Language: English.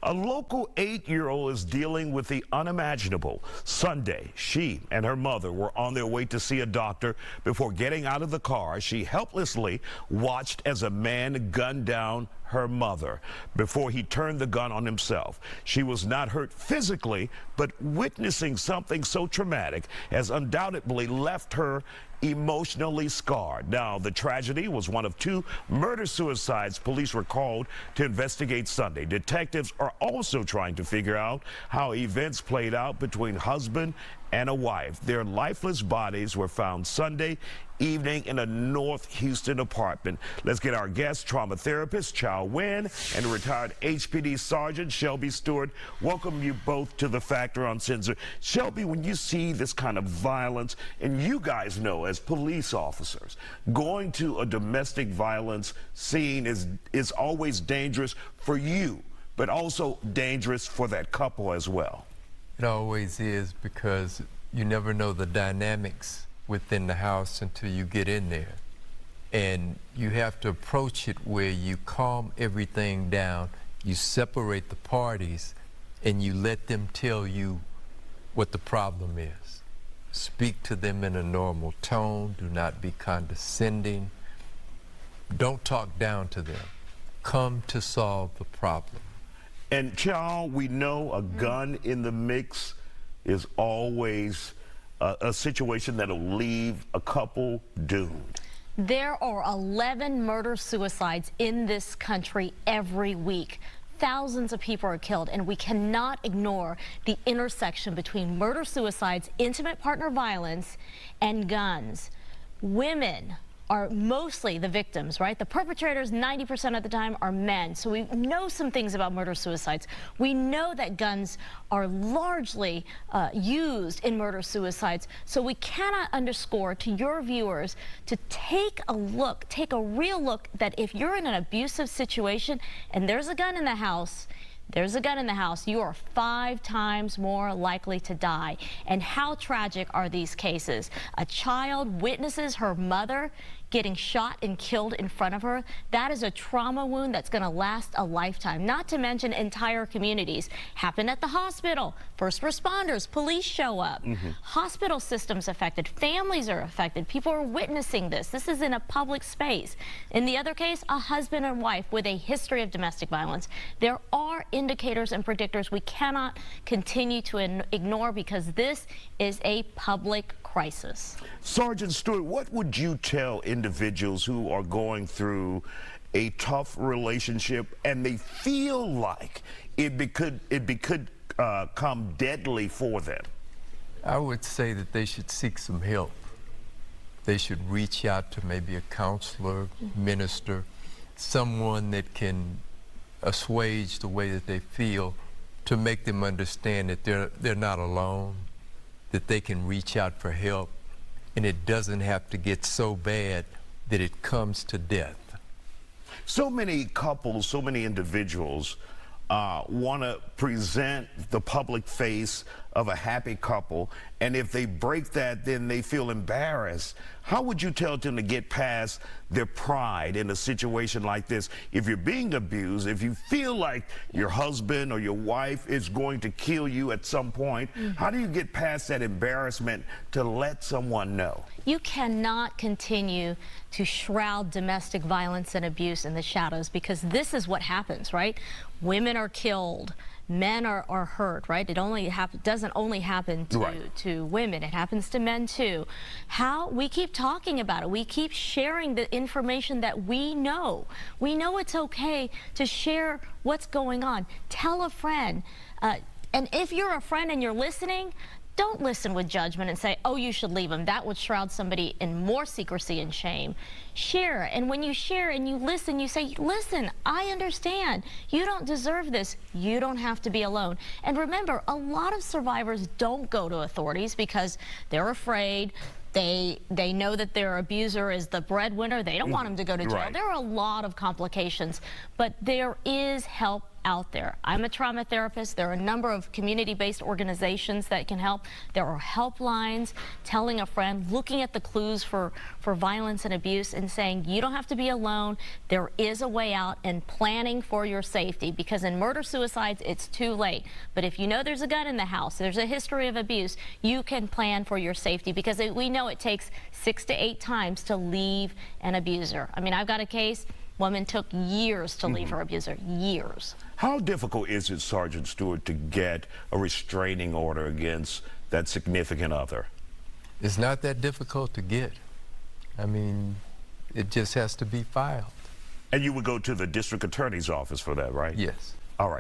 A local 8-year-old is dealing with the unimaginable. Sunday, she and her mother were on their way to see a doctor. Before getting out of the car, she helplessly watched as a man gunned down her mother before he turned the gun on himself. She was not hurt physically, but witnessing something so traumatic has undoubtedly left her emotionally scarred. Now, the tragedy was one of 2 murder-suicides police were called to investigate Sunday. Detectives are also trying to figure out how events played out between husband and a wife. Their lifeless bodies were found Sunday evening in a North Houston apartment. Let's get our guest, trauma therapist Chow Nguyen, and retired HPD Sergeant Shelby Stewart. Welcome you both to the Factor Uncensored. Shelby, when you see this kind of violence, and you guys know as police officers, going to a domestic violence scene is always dangerous for you, but also dangerous for that couple as well. It always is, because you never know the dynamics within the house until you get in there. And you have to approach it where you calm everything down, you separate the parties, and you let them tell you what the problem is. Speak to them in a normal tone, do not be condescending. Don't talk down to them. Come to solve the problem. And Chow, we know a gun in the mix is always a situation that'll leave a couple doomed. There are 11 murder-suicides in this country every week. Thousands of people are killed, and we cannot ignore the intersection between murder-suicides, intimate partner violence, and guns. Women are mostly the victims, right? The perpetrators 90% of the time are men. So we know some things about murder-suicides. We know that guns are largely used in murder-suicides. So we cannot underscore to your viewers to take a look, take a real look, that if you're in an abusive situation and there's a gun in the house, you are 5 times more likely to die. And how tragic are these cases? A child witnesses her mother getting shot and killed in front of her. That is a trauma wound that's going to last a lifetime, not to mention entire communities. Happened at the hospital. First responders, police show up. Hospital systems affected. Families are affected. People are witnessing this. This is in a public space. In the other case, a husband and wife with a history of domestic violence. There are indicators and predictors we cannot continue to ignore, because this is a public crisis. Sergeant Stewart, what would you tell individuals who are going through a tough relationship and they feel like it could come deadly for them? I would say that they should seek some help. They should reach out to maybe a counselor, minister, someone that can assuage the way that they feel, to make them understand that they're not alone, that they can reach out for help, and it doesn't have to get so bad that it comes to death. So many couples, so many individuals want to present the public face of a happy couple, and if they break that, then they feel embarrassed. How would you tell them to get past their pride in a situation like this? If you're being abused, if you feel like your husband or your wife is going to kill you at some point, how do you get past that embarrassment to let someone know? You cannot continue to shroud domestic violence and abuse in the shadows, because this is what happens, right? Women are killed. Men are hurt, right? It doesn't only happen to women. It happens to men too. How we keep talking about it. We keep sharing the information that we know. We know it's okay to share what's going on. Tell a friend. And if you're a friend and you're listening, don't listen with judgment and say, oh, you should leave him. That would shroud somebody in more secrecy and shame. Share, and when you share and you listen, you say, listen, I understand. You don't deserve this. You don't have to be alone. And remember, a lot of survivors don't go to authorities because they're afraid. They know that their abuser is the breadwinner. They don't want him to go to jail. There are a lot of complications, but there is help out there. I'm a trauma therapist. There are a number of community-based organizations that can help. There are helplines, telling a friend, looking at the clues for violence and abuse and saying, you don't have to be alone. There is a way out, and planning for your safety, because in murder-suicides, it's too late. But if you know there's a gun in the house, there's a history of abuse, you can plan for your safety, because we know it takes 6 to 8 times to leave an abuser. I mean, I've got a case, woman took years to leave her abuser, years. How difficult is it, Sergeant Stewart, to get a restraining order against that significant other? It's not that difficult to get. I mean, it just has to be filed. And you would go to the district attorney's office for that, right? Yes. All right.